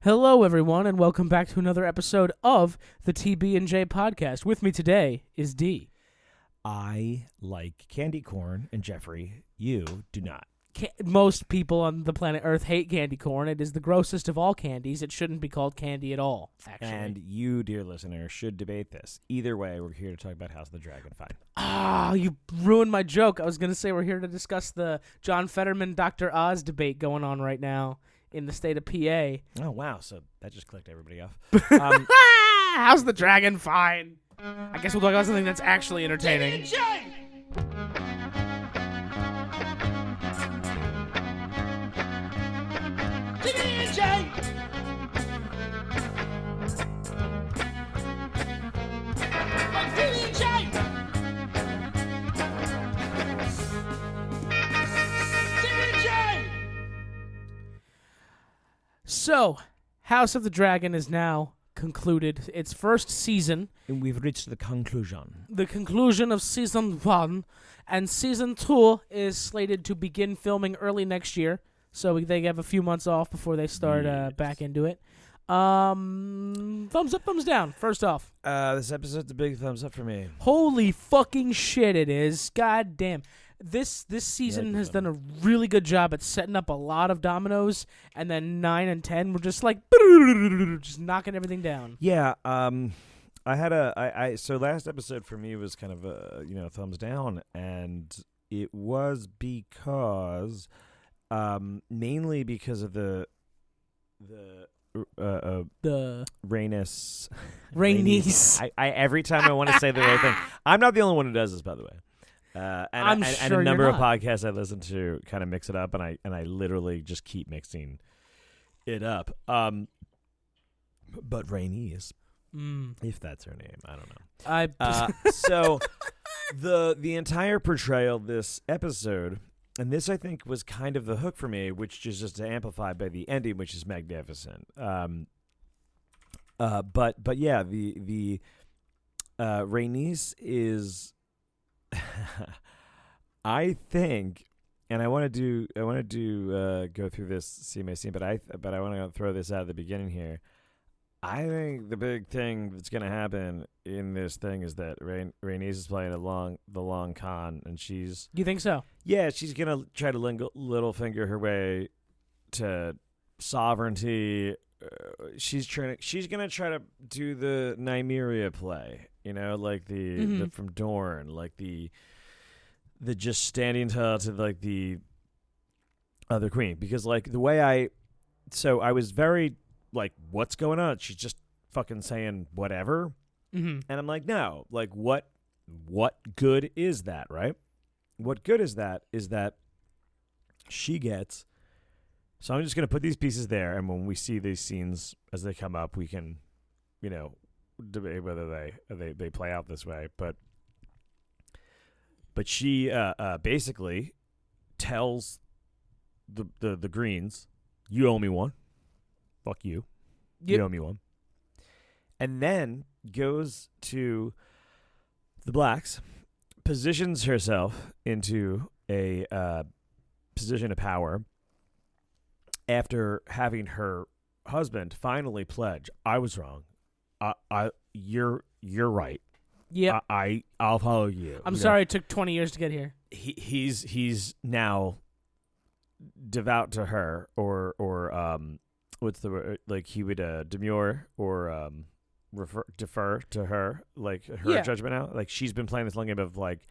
Hello, everyone, and welcome back to another episode of the TB&J podcast. With me today is D. I like candy corn, and Jeffrey, you do not. Most people on the planet Earth hate candy corn. It is the grossest of all candies. It shouldn't be called candy at all, actually. And you, dear listener, should debate this. Either way, we're here to talk about House of the Dragon. Fine. Ah, you ruined my joke. I was going to say we're here to discuss the John Fetterman, Dr. Oz debate going on right now in the state of PA. Oh, wow. So that just clicked everybody off. How's the dragon? Fine. I guess we'll talk about something that's actually entertaining. TB&J! TB&J! TB&J! TB&J! So, House of the Dragon is now concluded its first season. And we've reached the conclusion. The conclusion of season 1, and season 2 is slated to begin filming early next year. So they have a few months off before they start back into it. Thumbs up, thumbs down. First off, This episode's a big thumbs up for me. holy fucking shit, it is. God damn. This season has done a really good job at setting up a lot of dominoes, and then 9 and 10 were just like just knocking everything down. Yeah, so last episode for me was kind of a, thumbs down, and it was because mainly because of the Rhaenys. I every time I want to say the right thing. I'm not the only one who does this, by the way. And a number of podcasts I listen to kind of mix it up, and I literally just keep mixing it up. But Rhaenys, if that's her name, I don't know. So the entire portrayal of this episode, and this I think was kind of the hook for me, which is just amplified by the ending, which is magnificent. But yeah, the Rhaenys is. I think, and I want to go through this scene by scene, but I want to throw this out at the beginning here. I think the big thing that's going to happen in this thing is that Rhaenys is playing the long con, and she's. You think so? Yeah, she's going to try to little finger her way to sovereignty. She's going to try to do the Nymeria play, like the from Dorne, like the just standing tall to like the other queen, because like the way I was very like, what's going on? She's just fucking saying whatever, and I'm like, no, like what good is that, right? What good is that she gets. So I'm just going to put these pieces there, and when we see these scenes as they come up, we can, debate whether they play out this way. But she basically tells the Greens, "You owe me one. Fuck you. Yep. You owe me one." And then goes to the Blacks, positions herself into a position of power. After having her husband finally pledge, I was wrong. You're right. Yeah. I'll follow you. I'm sorry it took 20 years to get here. He's now devout to her, or what's the word? Like he would demur or defer to her, like her judgment now. Like she's been playing this long game of like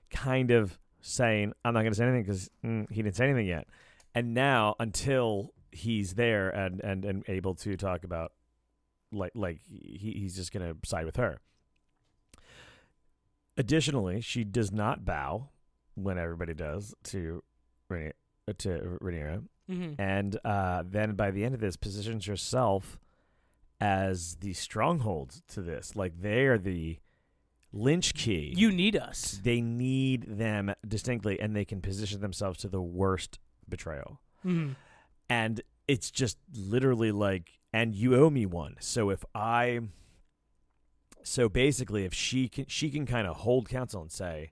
kind of saying, I'm not going to say anything because he didn't say anything yet. And now, until he's there and able to talk about, like he's just going to side with her. Additionally, she does not bow when everybody does to Rhaenyra, and then by the end of this, positions herself as the stronghold to this. Like they are the lynch key. You need us. They need them distinctly, and they can position themselves to the worst betrayal. And it's just literally like, and you owe me one. So basically if she can kind of hold counsel and say,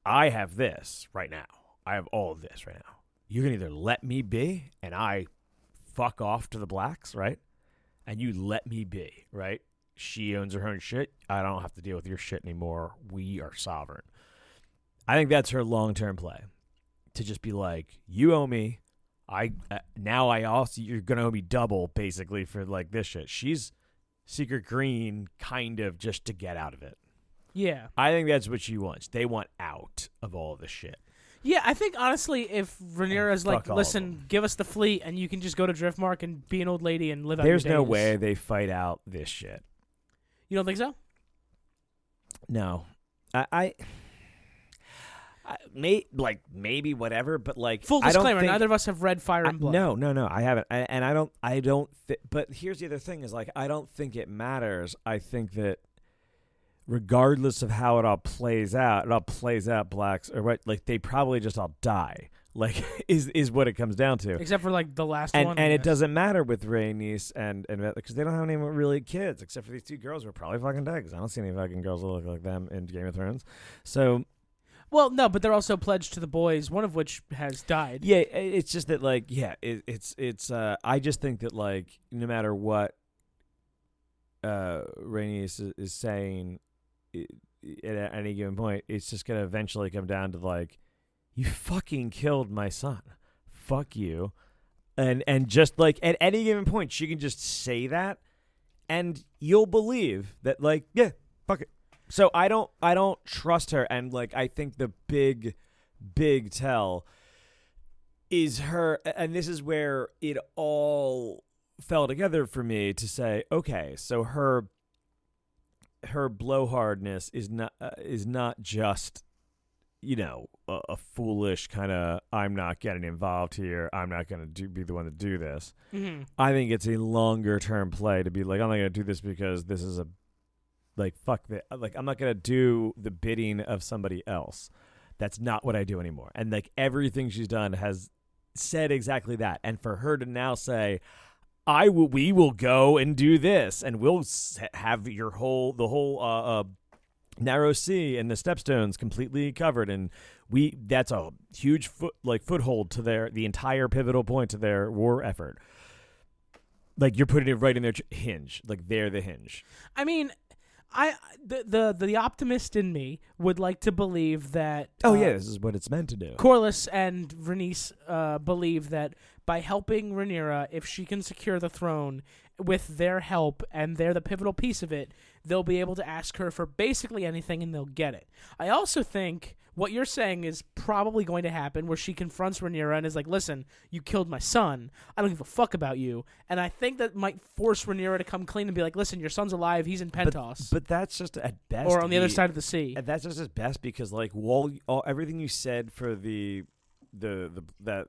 I have this right now. I have all of this right now. You can either let me be and I fuck off to the blacks, right? And you let me be, right? She owns her own shit. I don't have to deal with your shit anymore. We are sovereign. I think that's her long-term play. To just be like, you owe me. Now I also, you're going to owe me double, basically, for like this shit. She's secret green, kind of, just to get out of it. Yeah. I think that's what she wants. They want out of all of this shit. Yeah, I think, honestly, if Rhaenyra's like, fuck all of listen, give us the fleet and you can just go to Driftmark and be an old lady and live out There's your days. no way they fight out this shit. You don't think so? No. Maybe whatever, but like Full I don't disclaimer, think, neither of us have read Fire and Blood. No, I haven't, and I don't. But here's the other thing: is like I don't think it matters. I think that regardless of how it all plays out, blacks or what, like they probably just all die. Like is what it comes down to. Except for like the last and, one. And it doesn't matter with Rhaenys and because they don't have any really kids except for these two girls who are probably fucking dead. Because I don't see any fucking girls that look like them in Game of Thrones. So. Well, no, but they're also pledged to the boys, one of which has died. Yeah, it's just that, like, yeah, it's. I just think that, like, no matter what Rhaenys is saying at any given point, it's just gonna eventually come down to like, you fucking killed my son, fuck you, and just like at any given point, she can just say that, and you'll believe that, like, yeah, fuck it. So I don't trust her, and like I think the big tell is her, and this is where it all fell together for me to say, okay, so her blowhardness is not just, you know, a foolish kind of I'm not getting involved here, I'm not going to be the one to do this. Mm-hmm. I think it's a longer term play to be like, I'm not going to do this because this is a like, fuck that. Like, I'm not going to do the bidding of somebody else. That's not what I do anymore. And, like, everything she's done has said exactly that. And for her to now say, we will go and do this, and we'll have the whole narrow sea and the stepstones completely covered, and that's a huge foothold to the entire pivotal point to their war effort. Like, you're putting it right in their hinge. Like, they're the hinge. I mean, the optimist in me would like to believe that. This is what it's meant to do. Corlys and Rhaenys believe that by helping Rhaenyra, if she can secure the throne with their help and they're the pivotal piece of it, they'll be able to ask her for basically anything and they'll get it. I also think what you're saying is probably going to happen, where she confronts Rhaenyra and is like, listen, you killed my son. I don't give a fuck about you. And I think that might force Rhaenyra to come clean and be like, listen, your son's alive. He's in Pentos. But that's just at best. Or on the other side of the sea. And that's just at best because, like, everything you said for that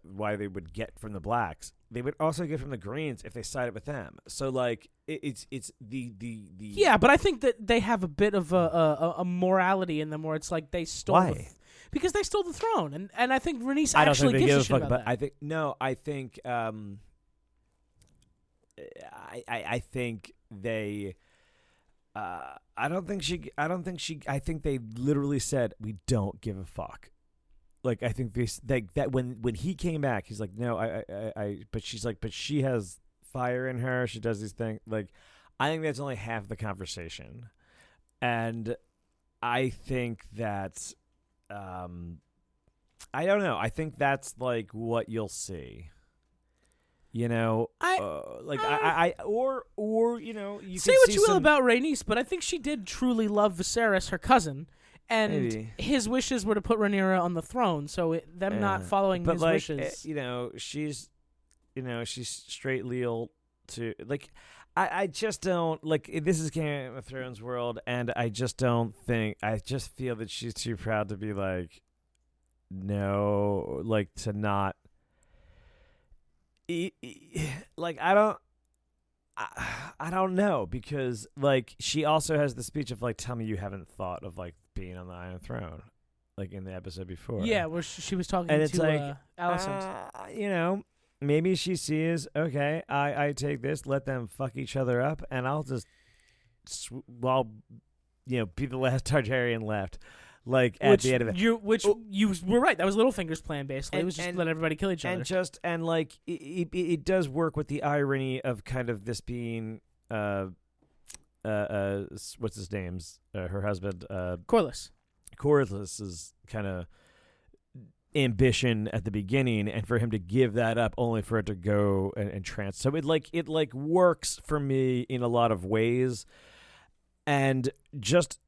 why they would get from the blacks, they would also get from the greens if they sided with them. So, like, it's the Yeah, but I think that they have a bit of a morality in them where it's like they stole. Why? Because they stole the throne, and I think Rhaenys I don't actually think they gives give a shit about that. I think they. I think they literally said, we don't give a fuck. Like, I think that when he came back, he's like, no, but she's like, but she has fire in her. She does these things. Like, I think that's only half the conversation. And I think that, I don't know. I think that's like what you'll see. You know, or you know, you say can what see you will some, about Rhaenys, but I think she did truly love Viserys, her cousin, and maybe. his wishes were to put Rhaenyra on the throne. So them not following but his like, wishes, you know, she's straight leal to like. I just don't like. This is Game of Thrones world, and I just don't think. I just feel that she's too proud to be like, no, like to not. Like I don't know, because like she also has the speech of like, tell me you haven't thought of like being on the Iron Throne, like in the episode before. yeah, where she was talking and it's to like, Alicent. You know, maybe she sees, okay, I take this, let them fuck each other up, and I'll just be the last Targaryen left. Like at the end of it. You were right. That was Littlefinger's plan, basically. It was just let everybody kill each other. And like it does work with the irony of kind of this being what's his name's her husband Corliss's kind of ambition at the beginning, and for him to give that up only for it to go and trans. So it works for me in a lot of ways, and just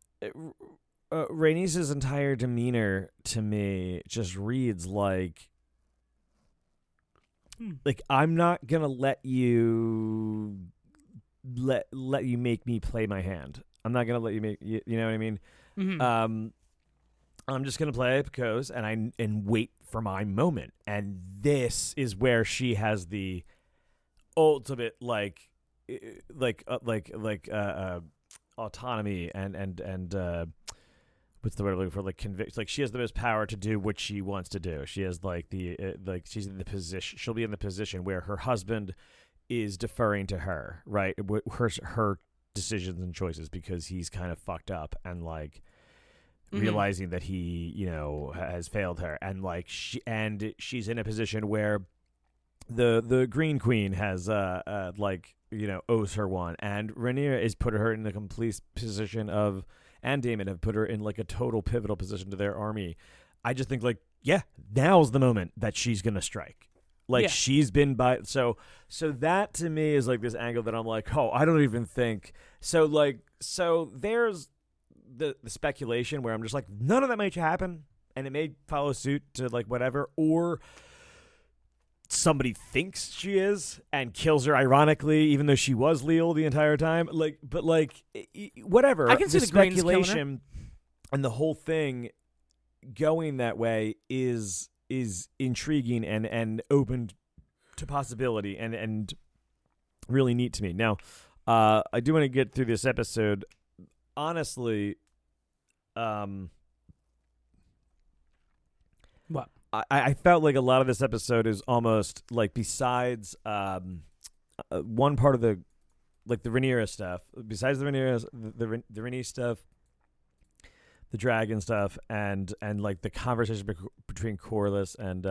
Rhaenys' entire demeanor to me just reads like I'm not gonna let you make me play my hand. I'm not gonna let you make you know what I mean. Mm-hmm. I'm just gonna play it goes and wait for my moment. And this is where she has the ultimate autonomy and what's the word I'm looking for? Like convict. Like she has the most power to do what she wants to do. She has like she's in the position. She'll be in the position where her husband is deferring to her, right? Her decisions and choices, because he's kind of fucked up and like realizing that he, has failed her, and like she's in a position where the Green Queen has owes her one, and Rhaenyra is put her in the complete position of, and Daemon have put her in like a total pivotal position to their army. I just think now's the moment that she's gonna strike. She's been so that to me is like this angle that I'm like, I don't even think so. There's the speculation where I'm just like, none of that might happen, and it may follow suit to like whatever, or somebody thinks she is and kills her ironically, even though she was leal the entire time. Whatever. I can see the speculation and the whole thing going that way is intriguing and open to possibility and really neat to me. Now, I do want to get through this episode. Honestly, what? I felt like a lot of this episode is almost like, besides one part of the Rhaenyra stuff, besides the Rhaenys stuff, the dragon stuff, and like the conversation between Corlys and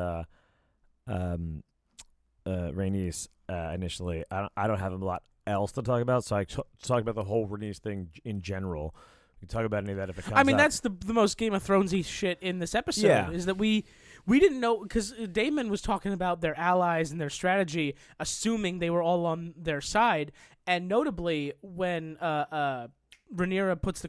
Rhaenys initially, I don't have a lot else to talk about, so I talk about the whole Rhaenys thing in general. We can talk about any of that if it comes up. That's the most Game of Thronesy shit in this episode, is that we didn't know, because Daemon was talking about their allies and their strategy, assuming they were all on their side, and notably when Rhaenyra gets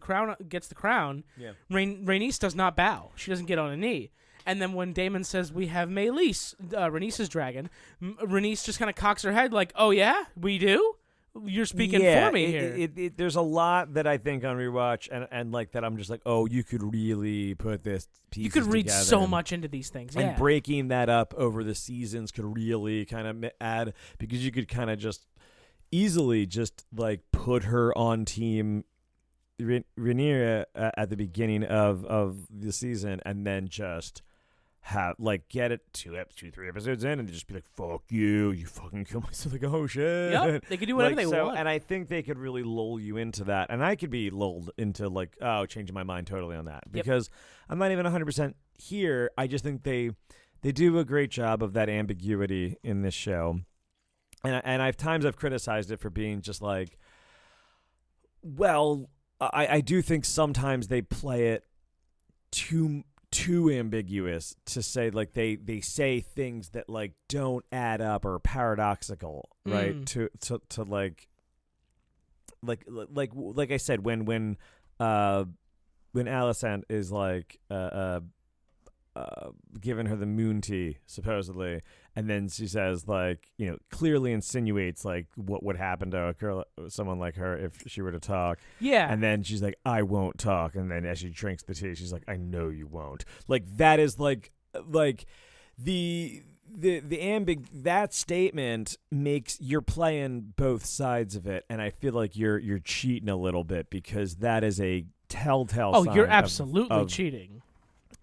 the crown, Rhaenys does not bow. She doesn't get on a knee. And then when Daemon says we have Meleys, Rhaenys' dragon, Rhaenys just kind of cocks her head like, "Oh yeah, we do? You're speaking for me here." There's a lot that I think on rewatch and like that I'm just like, oh, you could really put this piece. You could read so much into these things, and breaking that up over the seasons could really kind of add, because you could kind of just easily just like put her on team Rhaenyra at the beginning of the season, and then just have get it 2-3 episodes in, and they just be like, "Fuck you, you fucking kill myself." Like, oh shit. Yep, they could do whatever they want. And I think they could really lull you into that, and I could be lulled into changing my mind totally on that, because I'm not even 100% here. I just think they do a great job of that ambiguity in this show, and I've criticized it for being just like, well, I do think sometimes they play it too ambiguous to say, like they say things that like don't add up or are paradoxical, right? To like I said, when Alicent is like giving her the moon tea supposedly, and then she says clearly insinuates like what would happen to a girl, someone like her, if she were to talk. Yeah. And then she's like, "I won't talk," and then as she drinks the tea, she's like, "I know you won't." Like that is like the that statement makes, you're playing both sides of it, and I feel like you're cheating a little bit, because that is a telltale sign. Oh, you're absolutely cheating.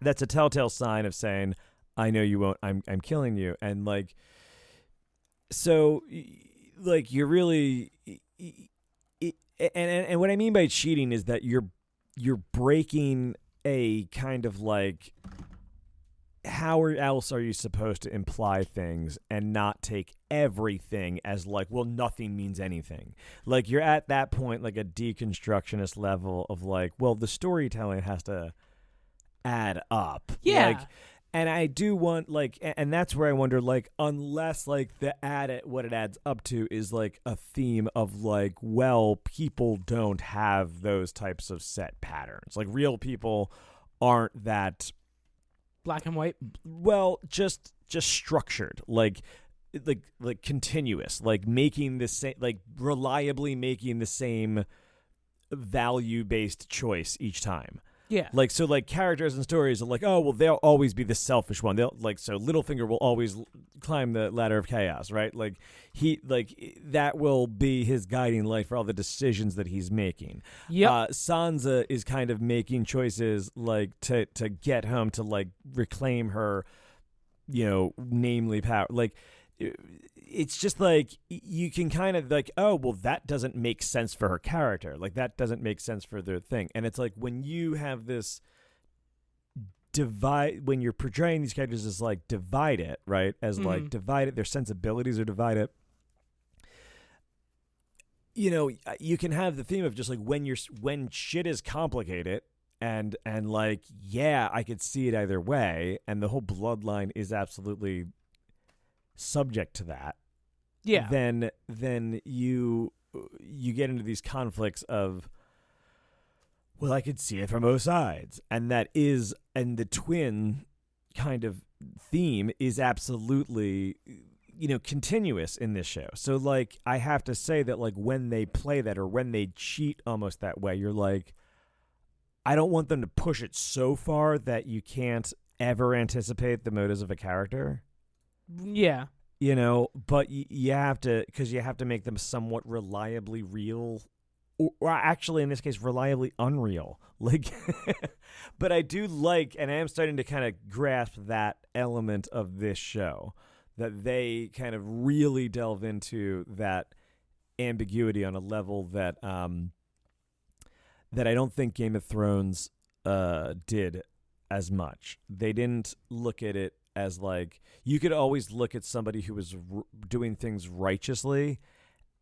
That's a telltale sign of saying, "I know you won't. I'm killing you." And like, so, like, you're really, and what I mean by cheating is that you're breaking a kind of like, how else are you supposed to imply things and not take everything as like, well, nothing means anything? Like, you're at that point, like a deconstructionist level of like, well, the storytelling has to add up. Yeah. Like, and I do want, like, and that's where I wonder, like, unless, like, what it adds up to is, like, a theme of, like, well, people don't have those types of set patterns. Like, real people aren't that... Black and white? Well, just structured. Like continuous. Like, making the same... Like, reliably making the same value-based choice each time. Yeah. Like, so, like, characters and stories are like, oh, well, they'll always be the selfish one. They'll, like, so Littlefinger will always climb the ladder of chaos, right? Like, that will be his guiding light for all the decisions that he's making. Yep. Sansa is kind of making choices, like, to get home, to, like, reclaim her, namely power. Like, it's just like, you can kind of like, oh, well, that doesn't make sense for her character. Like, that doesn't make sense for their thing. And it's like, when you have this when you're portraying these characters as like divided, right? As like divided, their sensibilities are divided. You can have the theme of just like, when shit is complicated and like, yeah, I could see it either way. And the whole bloodline is absolutely subject to that. Yeah. Then you get into these conflicts of, well, I could see it from both sides, and the twin kind of theme is absolutely continuous in this show. So like, I have to say that like, when they play that, or when they cheat almost that way, you're like, I don't want them to push it so far that you can't ever anticipate the motives of a character. Yeah. But you have to, because you have to make them somewhat reliably real, or actually in this case, reliably unreal. Like, but I do like, and I am starting to kind of grasp that element of this show, that they kind of really delve into that ambiguity on a level that that I don't think Game of Thrones did as much. They didn't look at it as like, you could always look at somebody who was doing things righteously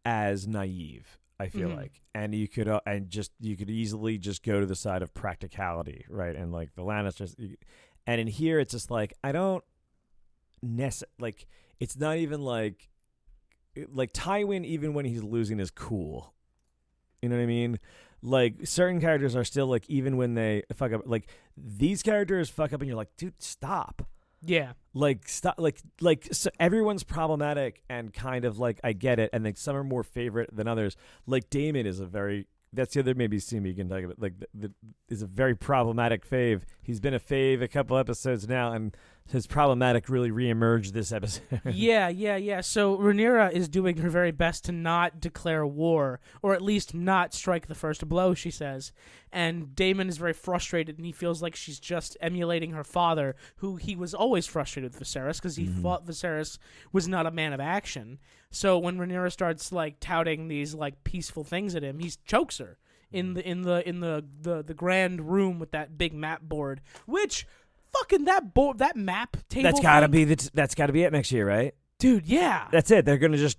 as naive, I feel like, and you could easily just go to the side of practicality, right? And like the Lannisters, and in here it's just like, I don't like, it's not even like Tywin, even when he's losing, is cool. You know what I mean? Like, certain characters are still like, even when they fuck up, like these characters fuck up and you're like, dude, stop. Yeah. Like, stop. Like so everyone's problematic, and kind of like, I get it. And like, some are more favorite than others. Like, Daemon is that's the other maybe scene you can talk about. Like, is a very problematic fave. He's been a fave a couple episodes now, and his problematic really reemerged this episode. Yeah. So Rhaenyra is doing her very best to not declare war, or at least not strike the first blow, she says. And Daemon is very frustrated, and he feels like she's just emulating her father, who he was always frustrated with Viserys, because he thought Viserys was not a man of action. So when Rhaenyra starts like touting these like peaceful things at him, he chokes her in the grand room with that big map board, which fucking that map table. That's gotta be it next year, right? Dude, yeah. That's it. They're gonna just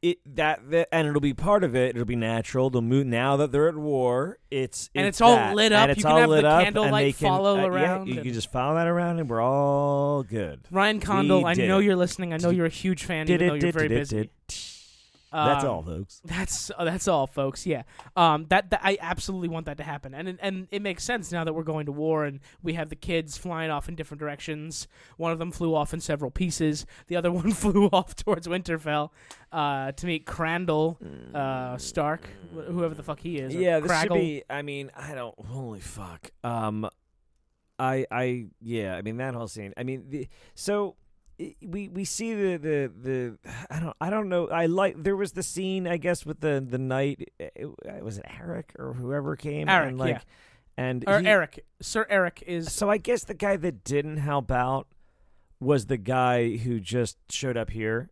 and it'll be part of it. It'll be natural. They'll move now that they're at war. It's all lit up. And it's you can all have lit the up, candlelight follow around. Yeah, you can just follow that around, and we're all good. Ryan Condal, I know you're listening. I know you're a huge fan, even though you're very busy. That's all, folks. That's all, folks. Yeah. That I absolutely want that to happen, and it makes sense now that we're going to war and we have the kids flying off in different directions. One of them flew off in several pieces. The other one flew off towards Winterfell to meet Crandall Stark, whoever the fuck he is. Yeah, this Craggle. should be. I mean, I don't. Holy fuck. Yeah. I mean, that whole scene. I mean, We see the I don't know. There was the scene, I guess, with the knight. Was it Eric or whoever came? Eric, and like, yeah. And Eric. Sir Eric is. So I guess the guy that didn't help out was the guy who just showed up here.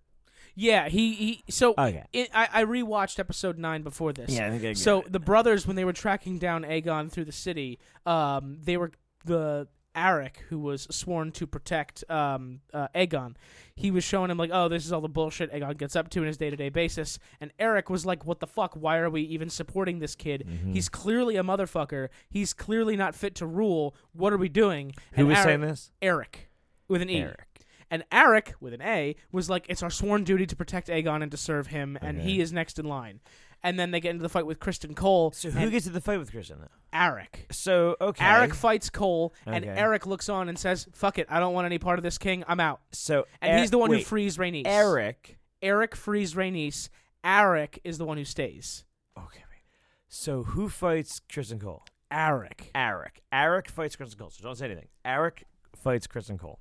Yeah, he so Okay. I rewatched episode 9 before this. Yeah, I think I get So it. the brothers, when they were tracking down Aegon through the city, they were the Eric, who was sworn to protect Aegon. He was showing him like, oh, this is all the bullshit Aegon gets up to in his day-to-day basis. And Eric was like, what the fuck? Why are we even supporting this kid? Mm-hmm. He's clearly a motherfucker. He's clearly not fit to rule. What are we doing? Who And was Eric, saying this? Eric, with an E. Eric. And Eric, with an A, was like, it's our sworn duty to protect Aegon and to serve him, and he is next in line. And then they get into the fight with Kristen Cole. So who gets to the fight with Christian though? Eric. So okay. Eric fights Cole, and Okay. Eric looks on and says, fuck it, I don't want any part of this king, I'm out. So And he's the one who wait, frees Rhaenys. Eric frees Rhaenys. Eric is the one who stays. Okay, wait. So who fights Kristen Cole? Eric. Eric fights Kristen Cole. So don't say anything. Eric fights Kristen Cole,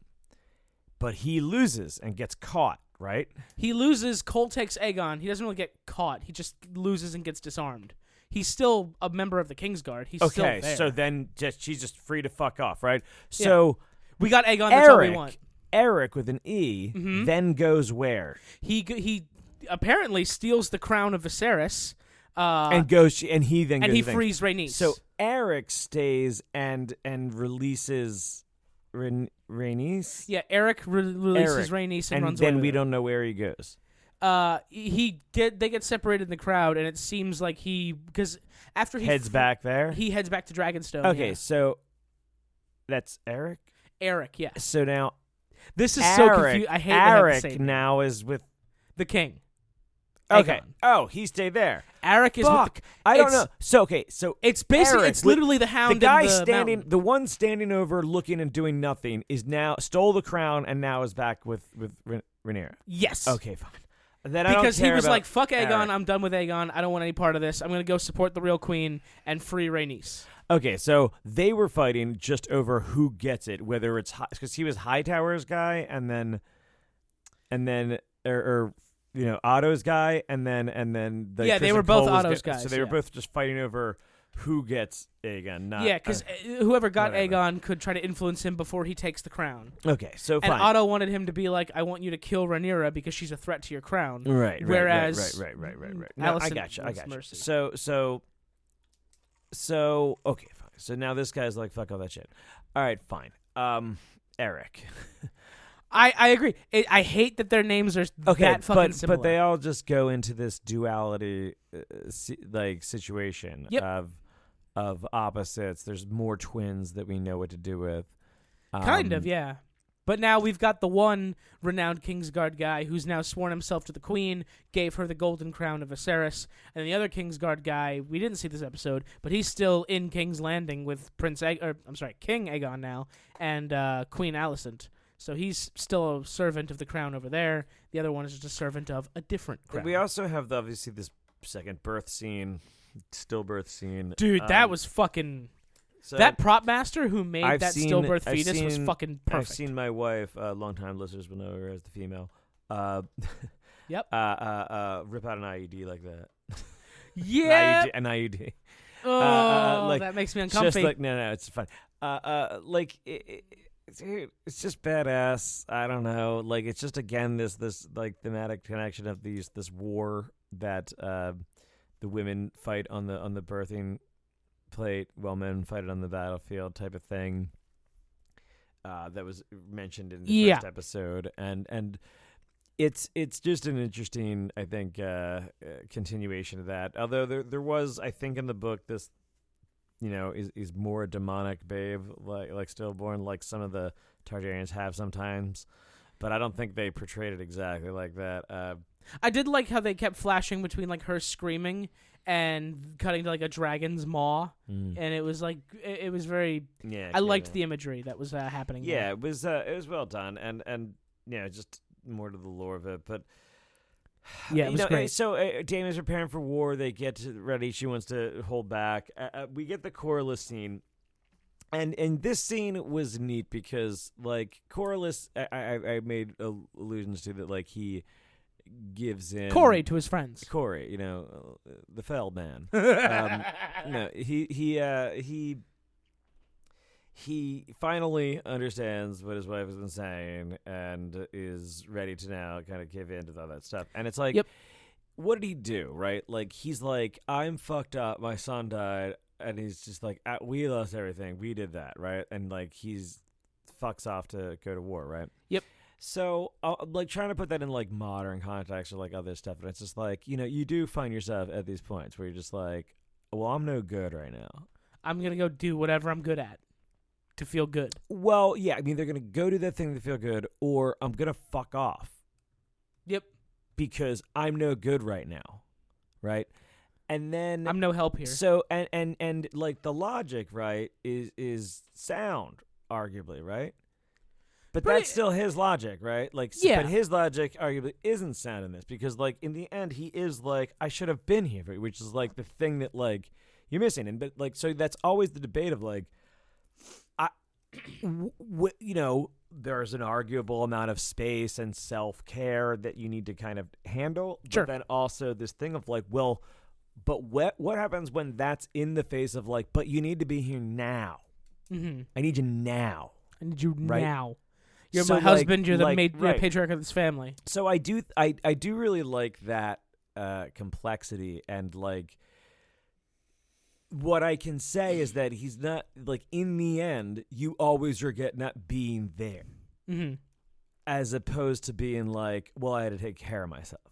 but he loses and gets caught. Right? He loses, Cole takes Aegon. He doesn't really get caught. He just loses and gets disarmed. He's still a member of the Kingsguard. He's still there. So then she's just free to fuck off, right? So we got Aegon, that's all we Eric, want. Eric with an E, then goes where? He apparently steals the crown of Viserys. And goes, and he then and goes he thing. frees Rhaenys. So Eric stays and releases Rhaenys. Yeah, Eric releases Rhaenys and runs away. And then with we her. don't know where he goes. They get separated in the crowd, and it seems like because after he Heads back there. he heads back to Dragonstone. Okay, yeah. so that's Eric. Eric, yes. So now This is so confusing. I hate when I have to say Eric that. now is with. The king. Okay. Aegon. Oh, he stayed there. Eric is Fuck. with the, I don't it's- know. So okay. So It's basically Eric, it's literally the hound. the guy in the standing, mountain. the one standing over, looking and doing nothing, is now stole the crown and now is back with Rhaenyra. Yes. Okay, fine. Then I don't Because he care was about like, "Fuck Aegon, Eric. I'm done with Aegon. I don't want any part of this. I'm gonna go support the real queen and free Rhaenys." Okay, so they were fighting just over who gets it, whether it's because he was Hightower's guy, and then or Otto's guy, and then the Yeah, they Kristen were both Cole was Otto's get- guys, So they were yeah. both just fighting over who gets Aegon. Not Yeah, because whoever got whatever. Aegon could try to influence him before he takes the crown. okay, so And fine. Otto wanted him to be like, "I want you to kill Rhaenyra because she's a threat to your crown." Right. Whereas right. No, I Alicent got you. wants mercy. So okay, fine. So now this guy's like, fuck all that shit. All right, fine. Eric. I agree. I hate that their names are Okay, that fucking similar. but they all just go into this duality situation Yep. of opposites. There's more twins that we know what to do with. Kind of, yeah. But now we've got the one renowned Kingsguard guy who's now sworn himself to the queen, gave her the golden crown of Viserys, and the other Kingsguard guy, we didn't see this episode, but he's still in King's Landing with King Aegon now, and Queen Alicent. So he's still a servant of the crown over there. The other one is just a servant of a different crown. We also have obviously this second birth scene, stillbirth scene. Dude, that was fucking... so that prop master who made I've that seen- stillbirth I've fetus was seen- fucking perfect. I've seen my wife, longtime listeners will know her as the female. Yep. Rip out an IUD like that. Yeah. An IUD. Oh, like, that makes me Just uncomfy. like no, it's fine. Dude, it's just badass. I don't know. Like it's just again this like thematic connection of this war that the women fight on the birthing plate, while men fight it on the battlefield type of thing. That was mentioned in the first episode, and it's just an interesting, I think, continuation of that. Although there was, I think, in the book this. Is more a demonic babe, like stillborn, like some of the Targaryens have sometimes, but I don't think they portrayed it exactly like that. I did like how they kept flashing between like her screaming and cutting to like a dragon's maw, and it was like it was very. Yeah, I liked the imagery that was happening. Yeah, it was well done, and just more to the lore of it, but. Yeah, it was great. So Damien's preparing for war. They get ready. She wants to hold back. We get the Corlys scene, and this scene was neat because like Corlys, I made allusions to that. Like he gives in Corey to his friends. Corey, the fell man. He he finally understands what his wife has been saying and is ready to now kind of give in to all that stuff. And it's like, Yep. what did he do, right? Like, he's like, I'm fucked up. My son died. And he's just like, we lost everything. We did that, right? And, like, he's fucks off to go to war, right? Yep. So, like, trying to put that in, like, modern context or, like, other stuff. And it's just like, you know, you do find yourself at these points where you're just like, well, I'm no good right now. I'm going to go do whatever I'm good at to feel good. Well, yeah, I mean, they're going to go do that thing to feel good, or I'm going to fuck off. Yep. Because I'm no good right now, right? And then I'm no help here. So and like the logic, right, is sound, arguably, right? But that's still his logic, right? Like, yeah. But his logic arguably isn't sound in this because, like, in the end, he is like, I should have been here, which is like the thing that like you're missing. And but like, so that's always the debate of like, you know, there's an arguable amount of space and self-care that you need to kind of handle. Sure. But then also this thing of like, well, but what happens when that's in the face of like, but you need to be here now. Mm-hmm. I need you now. I need you right? now. You're So, my husband. like, You're the right. patriarch of this family. So I do really like that complexity, and like what I can say is that he's not like, in the end you always regret not being there, Mm-hmm. as opposed to being like, well, I had to take care of myself,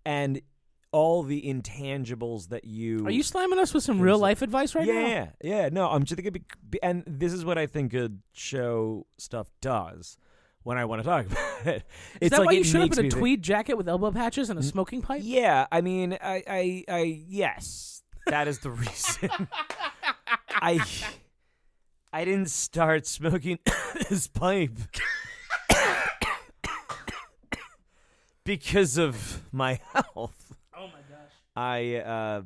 and all the intangibles that you Are you slamming us with some real life advice right now? Yeah. No, I'm just thinking, and this is what I think good show stuff does. When I want to talk about it, Is that like why you it showed up makes in a me think- tweed jacket with elbow patches and a smoking pipe? Yeah, I mean, I yes, that is the reason. I didn't start smoking this pipe because of my health. Oh my gosh. I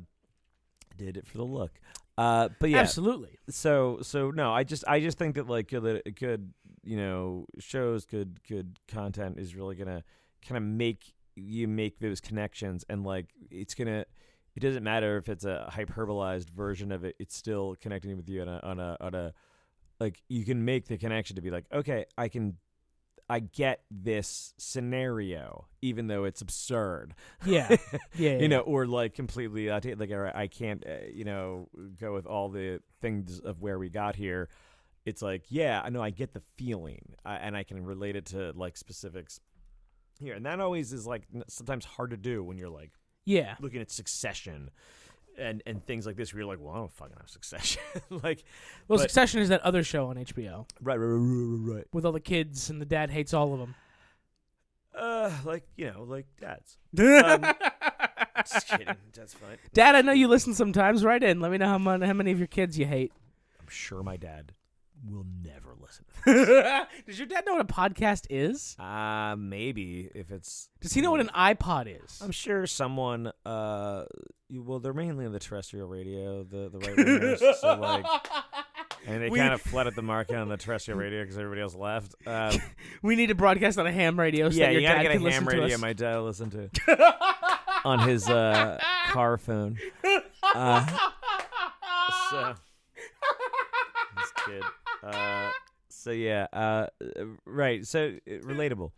did it for the look. But yeah, Absolutely. So no, I just think that like good you know, shows, good content is really gonna kind of make you make those connections, and like it doesn't matter if it's a hyperbolized version of it, it's still connecting with you on a like, you can make the connection to be like, okay, I get this scenario, even though it's absurd. Yeah. You know, or like completely like, I can't, you know, go with all the things of where we got here. It's like, yeah, I know, I get the feeling, and I can relate it to like specifics here, and that always is like sometimes hard to do when you're like, Yeah. looking at Succession and things like this, where you're like, well, I don't fucking have Succession. Like, Well, but- Succession is that other show on HBO right. with all the kids and the dad hates all of them. Like, you know, like dads. Just kidding. That's fine. Dad, I know you listen sometimes. Write in. Let me know how many of your kids you hate. I'm sure my dad will never listen to this. Does your dad know what a podcast is? Maybe if it's. Does he know what an iPod is? I'm sure someone. Well, they're mainly on the terrestrial radio, the right wingers. So like, and they kind of flooded the market on the terrestrial radio because everybody else left. We need to broadcast on a ham radio so Yeah, that your you gotta dad get can a listen ham to radio. us. My dad will listen to on his car phone. So this kid. So yeah. Right. So relatable.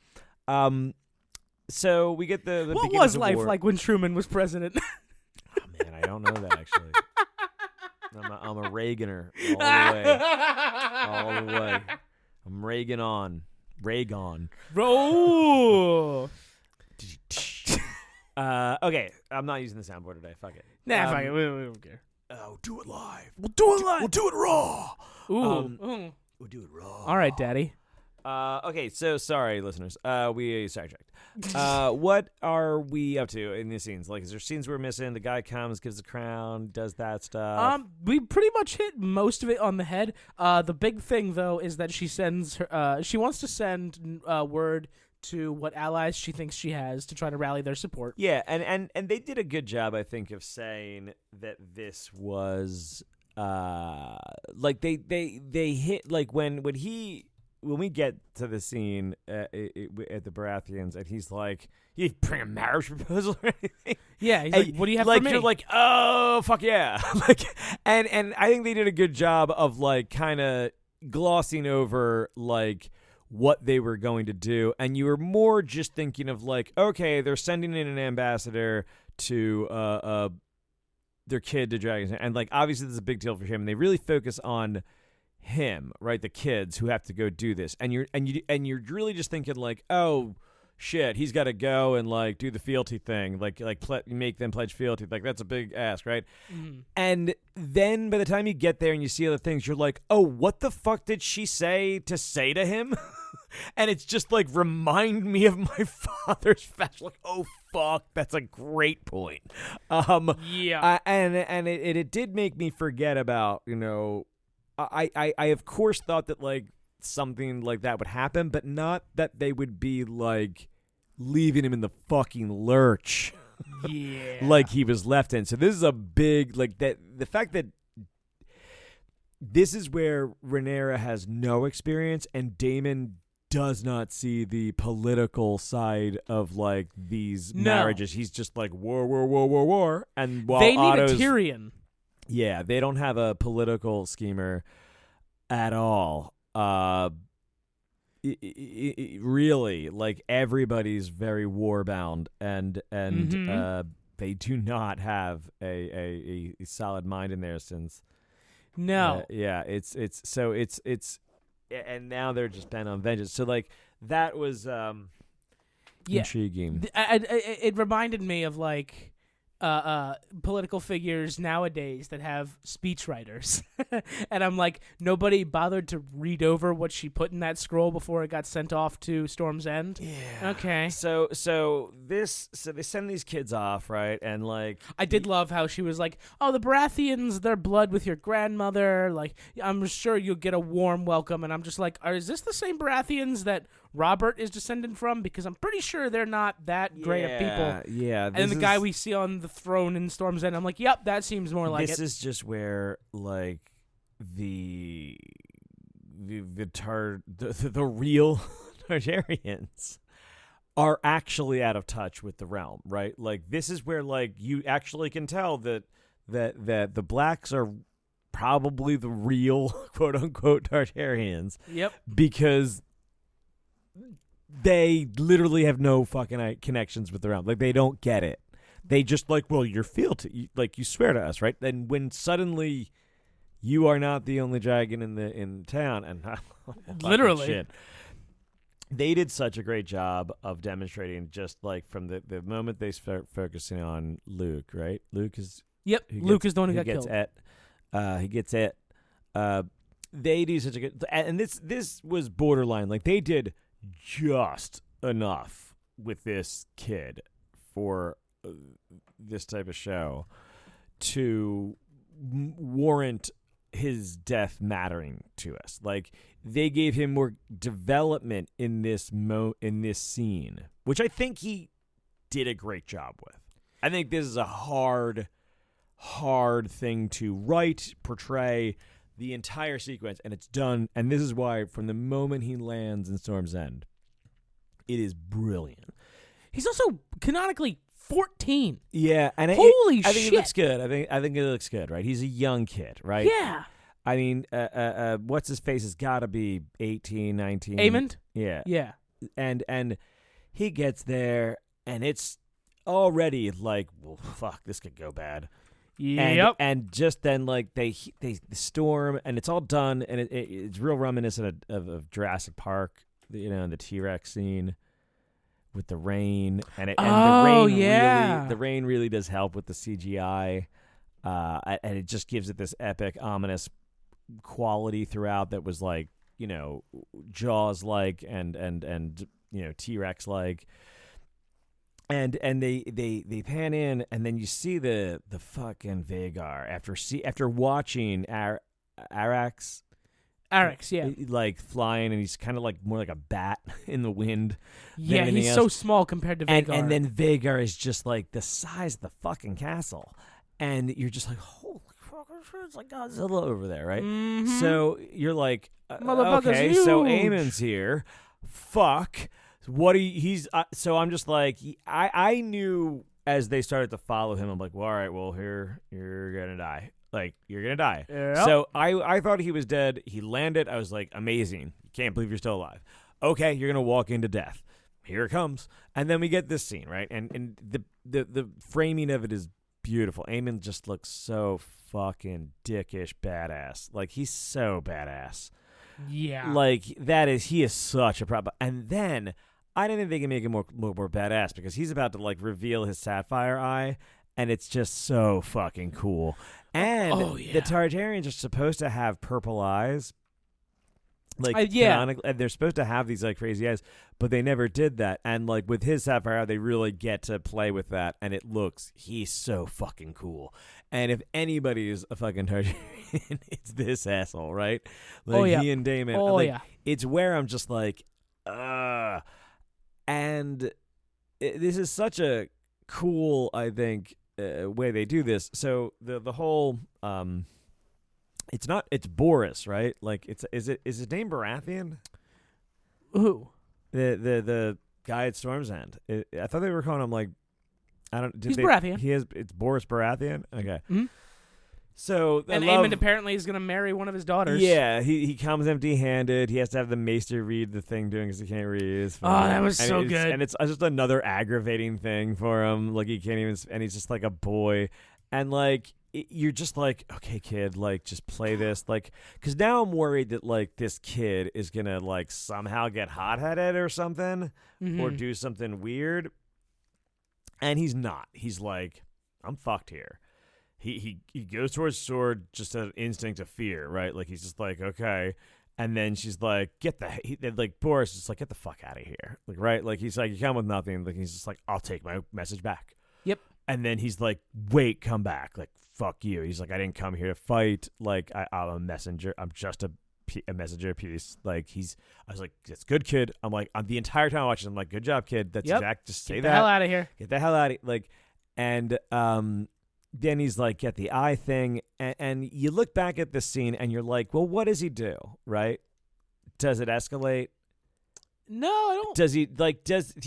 So we get the What beginnings was of life war. like when Truman was president? Oh, man, I don't know that actually. I'm a Reaganer all the way. All the way. I'm Reagan on. Raygon. Bro. Okay, I'm not using the soundboard today. Fuck it. Nah, fuck it. We don't care. Oh, do it live. We'll do it live. We'll do it raw. Ooh. We'll do it raw. All right, Daddy. Okay, so sorry, listeners. We sidetracked. What are we up to in these scenes? Like, is there scenes we're missing? The guy comes, gives the crown, does that stuff. We pretty much hit most of it on the head. The big thing though is that she sends her. She wants to send word to what allies she thinks she has to try to rally their support. Yeah, and they did a good job, I think, of saying that this was like they hit like when we get to the scene at the Baratheons, and he's like, "You bring a marriage proposal or anything?" Yeah, he's like, "What do you have like, for me?" You're like, "Oh, fuck yeah!" Like, and I think they did a good job of like kind of glossing over like what they were going to do, and you were more just thinking of like, okay, they're sending in an ambassador to their kid to Dragons, and like obviously this is a big deal for him, and they really focus on him, right? The kids who have to go do this, and you're really just thinking like, oh shit, he's got to go and like do the fealty thing, like make them pledge fealty, like that's a big ask, right? And then by the time you get there and you see other things, you're like, oh, what the fuck did she say to him? And it's just like, remind me of my father's fashion. Like, oh fuck, that's a great point. And it did make me forget about, you know, I of course thought that like something like that would happen, but not that they would be like leaving him in the fucking lurch. Yeah. Like he was left in. So this is a big, like, that the fact that this is where Rhaenyra has no experience and Daemon does not see the political side of like these marriages. He's just like war. And while they need Otto's, a Tyrion. Yeah, they don't have a political schemer at all. Really, like everybody's very war bound, and they do not have a solid mind in there since. No. It's and now they're just bent on vengeance. So like that was intriguing. It reminded me of like political figures nowadays that have speechwriters. And I'm like, nobody bothered to read over what she put in that scroll before it got sent off to Storm's End. Yeah. Okay. So they send these kids off, right? And like, I did love how she was like, oh, the Baratheons, their blood with your grandmother. Like, I'm sure you'll get a warm welcome. And I'm just like, is this the same Baratheons that Robert is descended from? Because I'm pretty sure they're not that great of people. Yeah. And then the guy we see on the throne in Storm's End, I'm like, yep, that seems more like it. This is just where like the real Targaryens are actually out of touch with the realm, right? Like this is where like you actually can tell that the blacks are probably the real quote unquote Targaryens. Yep. Because they literally have no fucking connections with the realm. Like they don't get it. They just like, well, you're fealty, like you swear to us, right? Then when suddenly you are not the only dragon in town, and literally, shit, they did such a great job of demonstrating, just like from the moment they start focusing on Luke, right? Luke is Luke is the one who got killed. He gets it. They do such a good, and this was borderline. Like they did just enough with this kid for this type of show to warrant his death mattering to us. Like they gave him more development in this scene, which I think he did a great job with. I think this is a hard thing to write, portray the entire sequence, and it's done. And this is why from the moment he lands in Storm's End, it is brilliant. He's also canonically 14. Yeah, and holy shit! I think it looks good. I think it looks good, right? He's a young kid, right? Yeah. I mean, what's his face has got to be 18, 19. Aemond? Yeah. Yeah. And he gets there, and it's already like, well, fuck, this could go bad. Yep. And just then, like they storm, and it's all done, and it's real reminiscent of Jurassic Park, you know, the T-Rex scene with the rain, and the rain really does help with the CGI, and it just gives it this epic, ominous quality throughout that was like, you know, Jaws like and you know, T-Rex like. And they pan in, and then you see the fucking Vhagar after watching Arax, yeah, like flying, and he's kind of like more like a bat in the wind. Yeah, he's else. so small compared to Vhagar. And then Vhagar is just like the size of the fucking castle, and you're just like, holy fuck, it's like Godzilla over there, right? Mm-hmm. So you're like, okay, huge. So Aemon's here. Fuck. What he's so I'm just like, I knew as they started to follow him, I'm like, well, all right, well, here, you're going to die. Like, you're going to die. Yep. So I thought he was dead. He landed. I was like, amazing. Can't believe you're still alive. Okay, you're going to walk into death. Here it comes. And then we get this scene, right? And the framing of it is beautiful. Eamon just looks so fucking dickish badass. Like, he's so badass. Yeah. Like, he is such a problem. And then I didn't think they can make him more badass because he's about to, like, reveal his sapphire eye, and it's just so fucking cool. And the Targaryens are supposed to have purple eyes. Like, canonically, and they're supposed to have these, like, crazy eyes, but they never did that. And, like, with his sapphire, they really get to play with that, and he's so fucking cool. And if anybody is a fucking Targaryen, it's this asshole, right? Like, he and Daemon. It's where I'm just like, and this is such a cool, I think, way they do this. So the whole it's Boris, right? Like, is his name Baratheon? Who? The guy at Storm's End. I thought they were calling him, like, He's Baratheon. It's Boris Baratheon. Okay. Mm-hmm. So Aemon apparently is going to marry one of his daughters. Yeah, he comes empty-handed. He has to have the maester read the thing doing because he can't read. That was so good. And it's just another aggravating thing for him. Like, he can't even, and he's just like a boy. And, like, you're just like, okay, kid, like, just play this. Like, because now I'm worried that, like, this kid is going to, like, somehow get hot-headed or something, or do something weird. And he's not. He's like, I'm fucked here. He goes towards sword just an instinct of fear, right? Like, he's just like, okay. And then she's like, Boris is like, get the fuck out of here. Like, right? Like, he's like, you come with nothing. Like, he's just like, I'll take my message back. Yep. And then he's like, wait, come back. Like, fuck you. He's like, I didn't come here to fight. Like, I'm a messenger. I'm just a messenger of peace. Like, I was like, that's good, kid. I'm like, the entire time I watched it, I'm like, good job, kid. That's exact. Just say that. Get the hell out of here. Get the hell out of here. Like, and then he's like, get the eye thing. And you look back at this scene and you're like, well, what does he do? Right? Does it escalate? No, I don't. Does he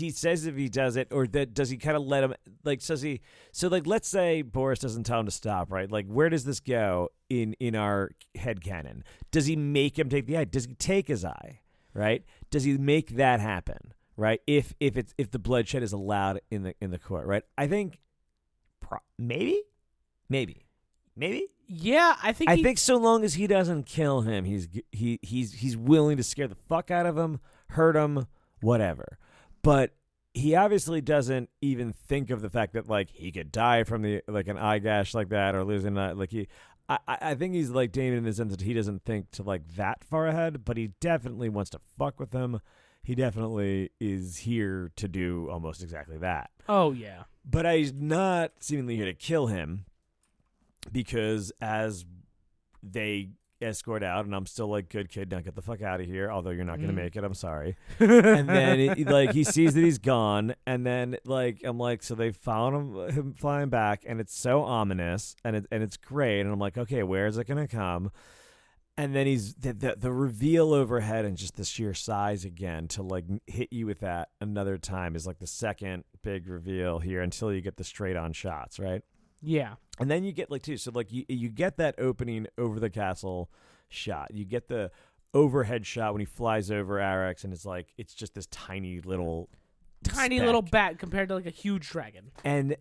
says if he does it, or does he kind of let him, like, says he, so, like, let's say Boris doesn't tell him to stop, right? Like, where does this go in our headcanon? Does he make him take the eye? Does he take his eye, right? Does he make that happen, right? If the bloodshed is allowed in the court, right? I think maybe. Yeah, I think so long as he doesn't kill him, he's willing to scare the fuck out of him, hurt him, whatever. But he obviously doesn't even think of the fact that, like, he could die from like an eye gash like that, or losing an eye. Like, I think he's like Damon in the sense that he doesn't think to, like, that far ahead, but he definitely wants to fuck with him. He definitely is here to do almost exactly that. Oh yeah. But he's not seemingly here to kill him, because as they escort out, and I'm still like, good kid, don't get the fuck out of here, although you're not going to make it, I'm sorry. And then he sees that he's gone, and then, like, I'm like, so they found him flying back, and it's so ominous, and it's great, and I'm like, okay, where is it going to come? And then he's the reveal overhead, and just the sheer size again to, like, hit you with that another time is like the second big reveal here until you get the straight on shots, right? Yeah. And then you get, like, so like you get that opening over the castle shot. You get the overhead shot when he flies over Arrax, and it's just this tiny little bat compared to, like, a huge dragon. And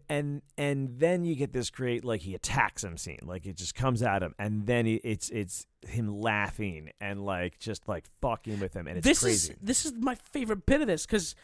then you get this great, like, he attacks him scene. Like, it just comes at him, and then it's him laughing and, like, just, like, fucking with him, and it's crazy. This is my favorite bit of this, because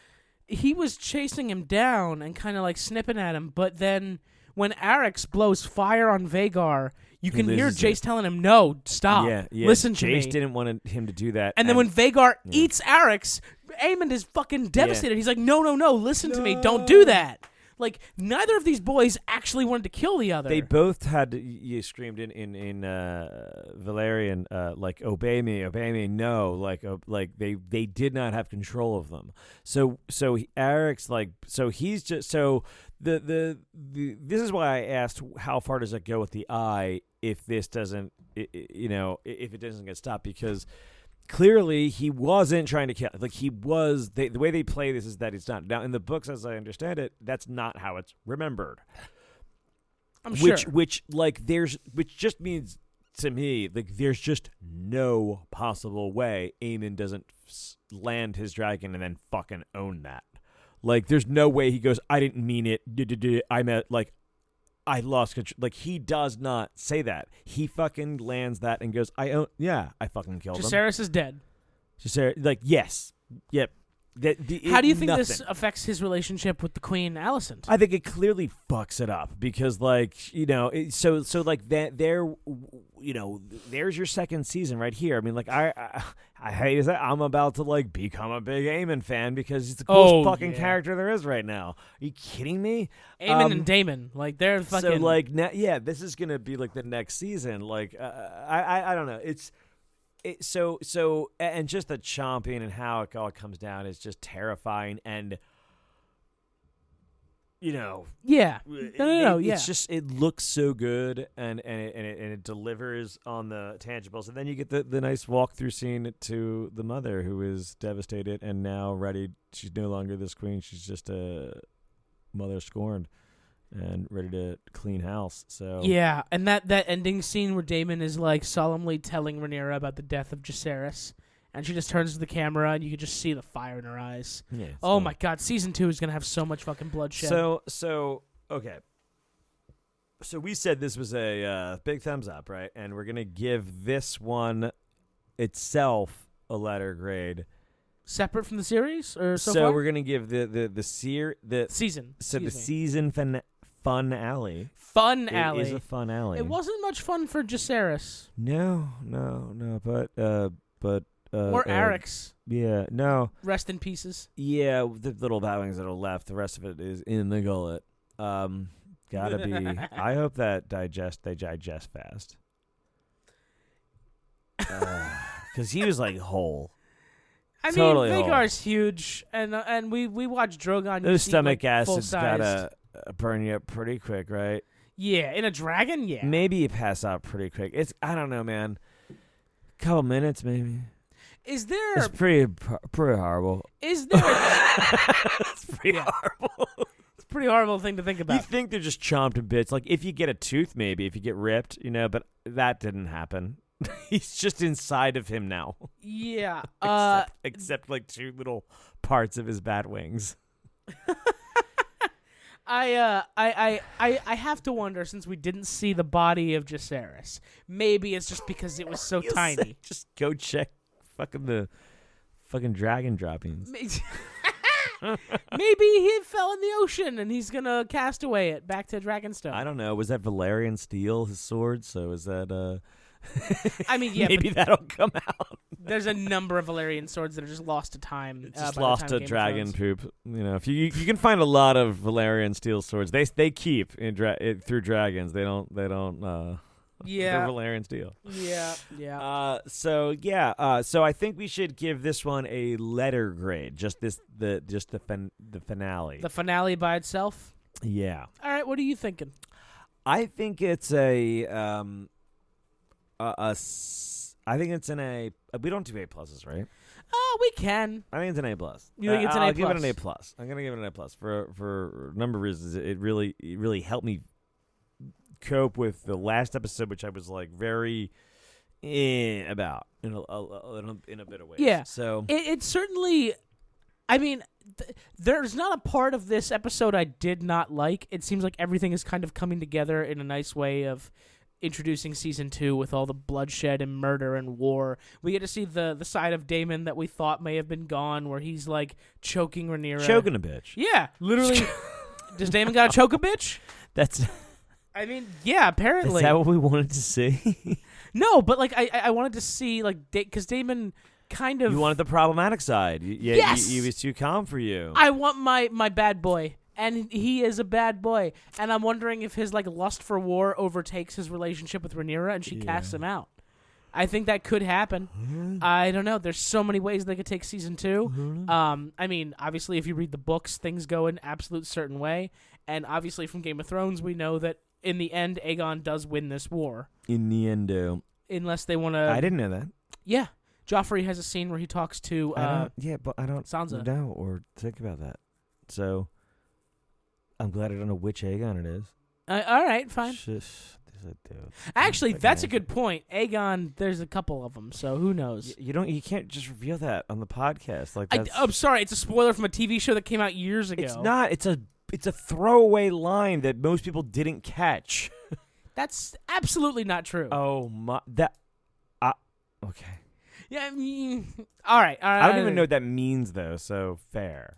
he was chasing him down and kind of, like, snipping at him, but then when Arrax blows fire on Vhagar, you can hear Jace telling him, no, stop, listen to me. Jace didn't want him to do that. And then when Vhagar eats Arrax, Aemond is fucking devastated. He's like, no, listen to me, don't do that. Like, neither of these boys actually wanted to kill the other. They both had you screamed in Valerian, like, obey me, no, like they did not have control of them. So Eric's like, so he's just so the this is why I asked how far does it go with the eye if this doesn't if it doesn't get stopped, because clearly he wasn't trying to kill. Like he was. The way they play this is that it's not. Now in the books, as I understand it, that's not how it's remembered. I'm sure. Which just means to me like there's just no possible way Aemon doesn't land his dragon and then fucking own that. Like there's no way he goes, I didn't mean it. I meant like. I lost control. Like, he does not say that. He fucking lands that and goes, I fucking killed him. Jacaerys is dead. Jacaerys, like, yes. Yep. How do you think this affects his relationship with the Queen, Alicent? I think it clearly fucks it up because, like, so like that there, there's your second season right here. I mean, like, I hate to say I'm about to like become a big Aemon fan because he's the coolest fucking character there is right now. Are you kidding me? Aemon and Daemon, like they're fucking. So like, this is gonna be like the next season. Like, I don't know. And just the chomping and how it all comes down is just terrifying and no, it's just it looks so good and it delivers on the tangibles, and then you get the nice walkthrough scene to the mother who is devastated and now ready. She's no longer this queen, she's just a mother scorned and ready to clean house. So yeah, and that ending scene where Daemon is like solemnly telling Rhaenyra about the death of Jacaerys, and she just turns to the camera and you can just see the fire in her eyes. Yeah. Oh my god, season 2 is gonna have so much fucking bloodshed. So okay. So we said this was a big thumbs up, right? And we're gonna give this one itself a letter grade. Separate from the series, or so far? So we're gonna give the season. So the season fun alley. Fun alley. It is a fun alley. It wasn't much fun for Jacaerys. No, but or Arryn's. Yeah, no. Rest in pieces. Yeah, the little batwings that are left. The rest of it is in the gullet. Gotta be. I hope that they digest fast. Because he was like whole. I mean, totally Vhagar's huge, and we watch Drogon. Those stomach like acids gotta burn you up pretty quick, right? Yeah, in a dragon, yeah. Maybe you pass out pretty quick. I don't know, man. Couple minutes, maybe. Is there? It's pretty horrible. Is there? It's pretty horrible. It's a pretty horrible thing to think about. You think they're just chomped to bits? Like if you get a tooth, maybe if you get ripped, but that didn't happen. He's just inside of him now. Yeah. Except like two little parts of his bat wings. I have to wonder, since we didn't see the body of Jacaerys, maybe it's just because it was so tiny. Just go check the dragon droppings. Maybe he fell in the ocean and he's gonna cast away it back to Dragonstone. I don't know. Was that Valyrian steel, his sword? So is that I mean, yeah, maybe that'll come out. There's a number of Valyrian swords that are just lost to time. It's just lost to dragon poop. If you can find a lot of Valyrian steel swords, they keep through dragons. They don't. Yeah. They're Valyrian steel. Yeah. So I think we should give this one a letter grade. Just the finale. The finale by itself. Yeah. All right. What are you thinking? I think it's I think it's an A. We don't do A pluses, right? Oh, we can. I think it's an A plus. You think it's an A plus? I'll give it an A plus. I'm gonna give it an A plus for a number of reasons. It really helped me cope with the last episode, which I was like very about in a bit of ways. Yeah. So it certainly. I mean, there's not a part of this episode I did not like. It seems like everything is kind of coming together in a nice way of introducing season 2 with all the bloodshed and murder and war. We get to see the side of Daemon that we thought may have been gone, where he's like choking Rhaenyra. Choking a bitch. Yeah, literally. Does Daemon gotta choke a bitch? That's. I mean, yeah, apparently. Is that what we wanted to see? No, but like I wanted to see like because Daemon kind of. You wanted the problematic side. Yes. He was too calm for you. I want my bad boy. And he is a bad boy. And I'm wondering if his like lust for war overtakes his relationship with Rhaenyra and she casts him out. I think that could happen. I don't know. There's so many ways they could take season 2. I mean, obviously, if you read the books, things go an absolute certain way. And obviously, from Game of Thrones, we know that in the end, Aegon does win this war. In the end, unless they want to. I didn't know that. Yeah. Joffrey has a scene where he talks to but I don't Sansa. know or think about that. So I'm glad I don't know which Aegon it is. All right, fine. Actually, that's a good point. Aegon, there's a couple of them, so who knows? You can't just reveal that on the podcast. Like I'm sorry, it's a spoiler from a TV show that came out years ago. It's not. It's a throwaway line that most people didn't catch. That's absolutely not true. Oh my! Okay. Yeah, I mean, all right. I don't even know what that means though. So fair.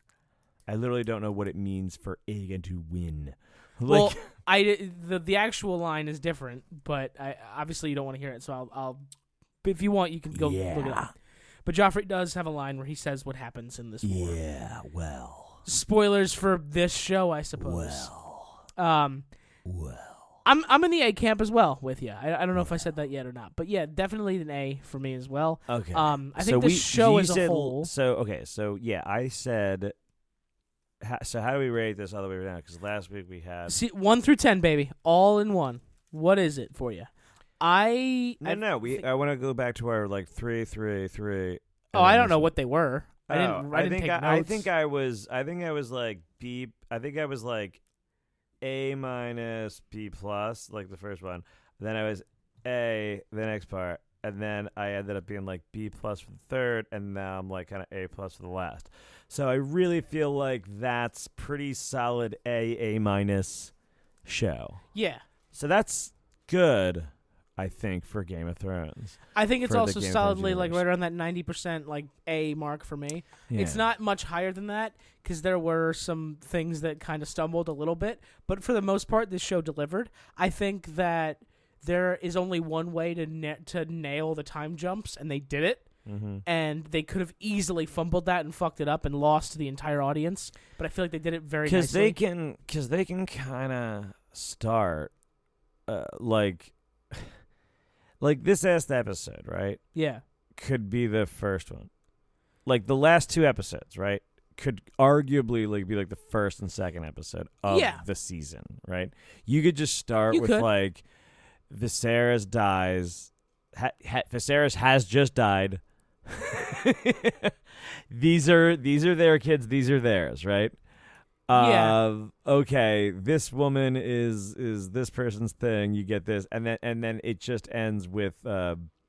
I literally don't know what it means for Aegon to win. Well, the actual line is different, but obviously you don't want to hear it. So I'll if you want, you can go look it up. But Joffrey does have a line where he says what happens in this war. Yeah. Well. Spoilers for this show, I suppose. Well. I'm in the A camp as well with you. I don't know if I said that yet or not, but yeah, definitely an A for me as well. Okay. I think the show as a whole. So yeah, I said. So how do we rate this all the way down? Because last week we had 1 through 10, baby, all in one. What is it for you? I want to go back to our 3, 3, 3. Oh, I don't know what they were. I didn't take notes. I think I was like B. I think I was like A minus B plus, like the first one. Then I was A the next part, and then I ended up being like B plus for the third, and now I'm like kind of A plus for the last. So I really feel like that's pretty solid A minus show. Yeah. So that's good, I think, for Game of Thrones. I think it's also solidly like right around that 90% A mark for me. Yeah. It's not much higher than that because there were some things that kind of stumbled a little bit, but for the most part, this show delivered. I think that there is only one way to nail the time jumps, and they did it. Mm-hmm. And they could have easily fumbled that and fucked it up and lost to the entire audience. But I feel like they did it very nicely. Because they can kind of start like this last episode, right? Yeah. Could be the first one. Like the last 2 episodes, right? Could arguably be like the first and second episode of the season, right? You could just start with like Viserys dies. Viserys has just died. These are their kids. These are theirs, right? Okay, this woman is this person's thing. You get this, and then it just ends with Viserys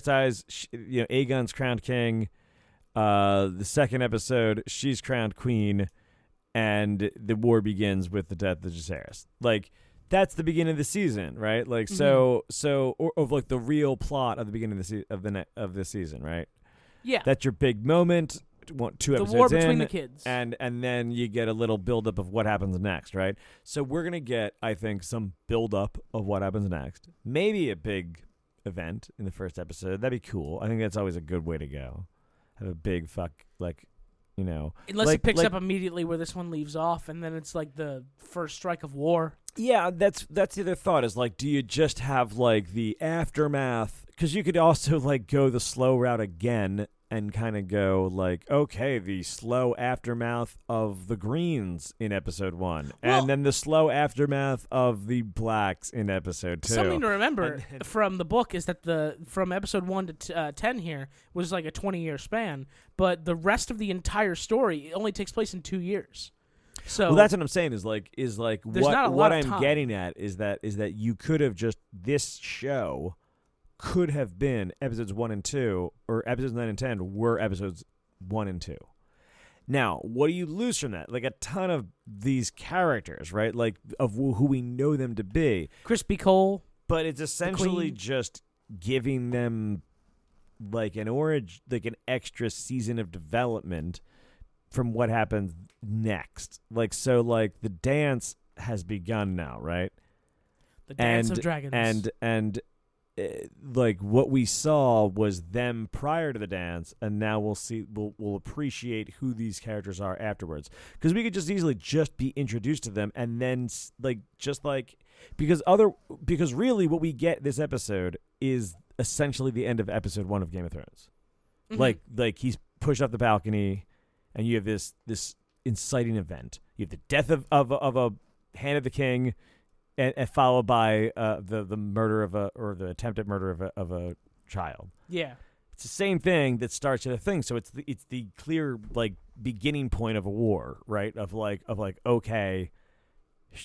dies. Aegon's crowned king. The second episode, she's crowned queen, and the war begins with the death of Viserys. That's the beginning of the season, right? So the real plot of the beginning of the season, right? Yeah. That's your big moment. 2 episodes the war between in, the kids, and then you get a little buildup of what happens next, right? So we're gonna get, I think, some buildup of what happens next. Maybe a big event in the first episode. That'd be cool. I think that's always a good way to go. Have a big unless it picks up immediately where this one leaves off, and then it's like the first strike of war. Yeah, that's the other thought is do you just have the aftermath? Because you could also go the slow route again and kind of go okay, the slow aftermath of the Greens in episode 1, and then the slow aftermath of the Blacks in episode 2. Something to remember from the book is that from episode 1 to 10 here was like a 20-year span, but the rest of the entire story only takes place in 2 years. So that's what I'm saying is what I'm getting at is that you could have just this show could have been episodes 1 and 2, or episodes 9 and 10 were episodes 1 and 2. Now, what do you lose from that? A ton of these characters, right? Of who we know them to be. Crispy Cole. But it's essentially just giving them an extra season of development from what happens next. The dance has begun now, right? The dance of dragons. And what we saw was them prior to the dance, and now we'll appreciate who these characters are afterwards, because we could just easily just be introduced to them, and then because really what we get this episode is essentially the end of episode 1 of Game of Thrones. Mm-hmm. He's pushed off the balcony, and you have this inciting event. You have the death of a Hand of the King, and followed by the murder of the attempted murder of a child. Yeah. It's the same thing that starts the thing. So it's the clear like beginning point of a war, right? Of like okay,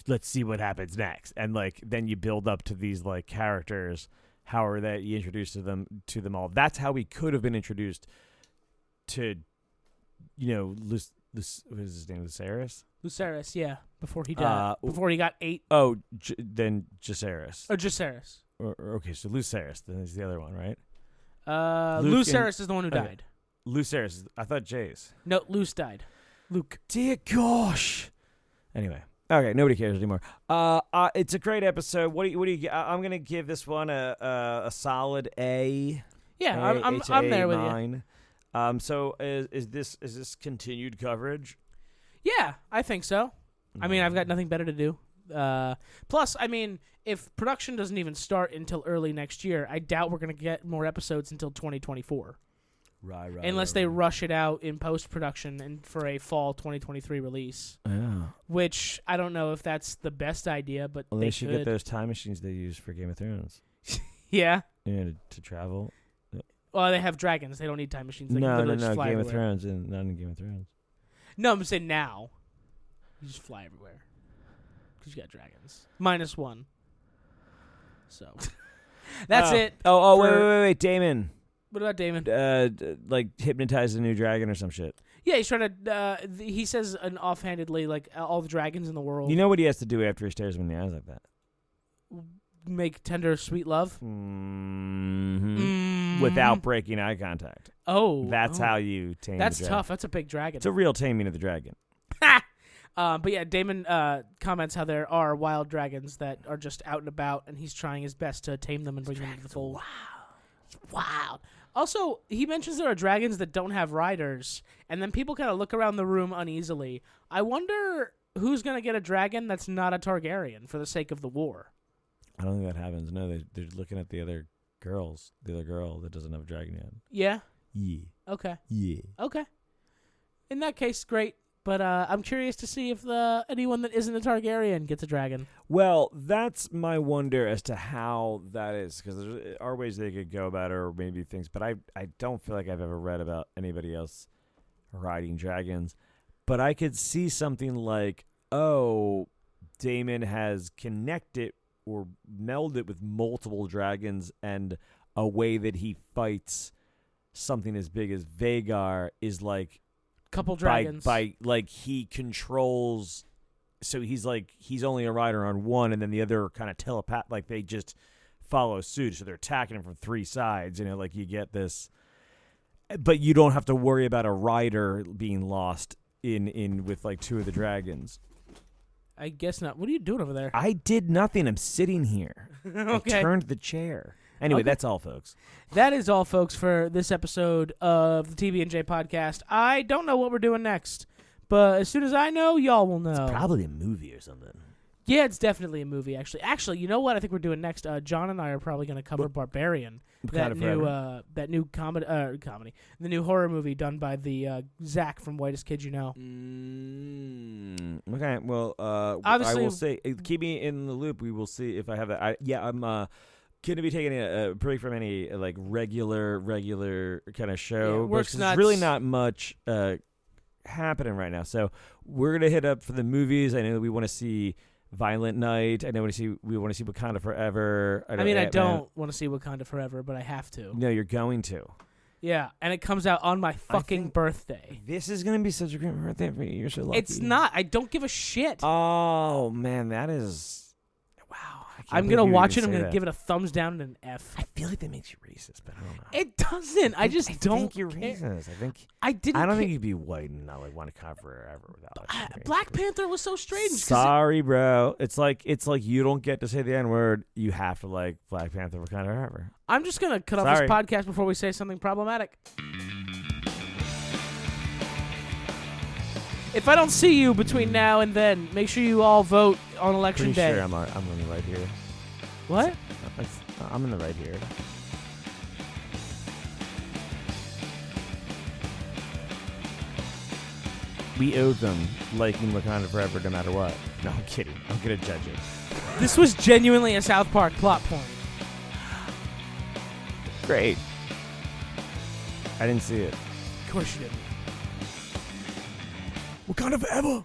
let's see what happens next, and like then you build up to these like characters. How are that you introduce to them all? That's how we could have been introduced to, what is his name? Lucerys, yeah. Before he died. Before he got 8. Oh, then Jacaerys. Or Jacaerys. Okay, so Lucerys. Then is the other one, right? Lucerys is the one who died. Lucerys. I thought Jace. No, Luce died. Luke. Dear gosh. Anyway. Okay, nobody cares anymore. It's a great episode. What do you? I'm gonna give this one a solid A. Yeah, I'm there with you. So is this continued coverage? Yeah, I think so. I mean, I've got nothing better to do. Plus, I mean, if production doesn't even start until early next year, I doubt we're gonna get more episodes until 2024. Right. Unless they rush it out in post-production and for a fall 2023 release. Yeah. Which, I don't know if that's the best idea, but they should get those time machines they use for Game of Thrones. Yeah? To travel. Well, they have dragons. They don't need time machines. They can No. literally just fly Game everywhere. of Thrones and not in Game of Thrones. No, I'm saying now. You just fly everywhere. Because you got dragons. -1. So. That's it. Wait. Damon. What about Damon? Like hypnotize a new dragon or some shit. Yeah, he's trying to. He says offhandedly, like all the dragons in the world. You know what he has to do after he stares him in the eyes like that? Make tender, sweet love. Without breaking eye contact. Oh, that's how you tame. That's the dragon. tough. That's a big dragon. It's a real taming of the dragon. But yeah, Damon comments how there are wild dragons that are just out and about, and he's trying his best to tame them and bring them into the fold. Wow. Also, he mentions there are dragons that don't have riders, and then people kind of look around the room uneasily. I wonder who's going to get a dragon that's not a Targaryen for the sake of the war. I don't think that happens. No, they're looking at the other girls. The other girl that doesn't have a dragon yet. Yeah? Yeah. Okay. Yeah. Okay. In that case, great. But I'm curious to see if anyone that isn't a Targaryen gets a dragon. Well, that's my wonder as to how that is, because there are ways they could go about it, or maybe things, but I don't feel like I've ever read about anybody else riding dragons. But I could see something like, Daemon has connected or melded with multiple dragons, and a way that he fights something as big as Vhagar is like couple dragons by like he controls, so he's only a rider on one, and then the other kind of telepath, like they just follow suit, so they're attacking him from 3 sides, like you get this, but you don't have to worry about a rider being lost in with like 2 of the dragons. I guess not. What are you doing over there? I did nothing. I'm sitting here. Okay. I turned the chair. Anyway, that's all, folks. That is all, folks, for this episode of the TB&J podcast. I don't know what we're doing next, but as soon as I know, y'all will know. It's probably a movie or something. Yeah, it's definitely a movie, actually. Actually, you know what I think we're doing next? John and I are probably going to cover Barbarian, that new comedy, the new horror movie done by the Zach from Whitest Kid You Know. Okay, well, obviously, I will say, keep me in the loop. We will see if I have that. I'm going to be taking a break from any like regular kind of show. Works there's really not much happening right now. So we're going to hit up for the movies. I know that we want to see Violent Night. I know we want to see Wakanda Forever. I don't want to see Wakanda Forever, but I have to. No, you're going to. Yeah, and it comes out on my fucking birthday. This is going to be such a great birthday for you. You're so lucky. It's not. I don't give a shit. Oh, man, that is... Wow. I'm going to watch it. I'm going to give it a thumbs down and an F. I feel like that makes you racist, but I don't know. It doesn't. I don't think you're racist. I don't think you'd be white and not like want to cover forever without Black Panther was so strange. Sorry, bro. It's like you don't get to say the N-word. You have to like Black Panther kind of forever. I'm just going to cut off this podcast before we say something problematic. If I don't see you between now and then, make sure you all vote on election day. Sure, I'm in the right here. What? I'm in the right here. We owe them liking Wakanda Forever no matter what. No, I'm kidding. I'm going to judge it. This was genuinely a South Park plot point. great. I didn't see it. Of course you didn't. Wakanda forever.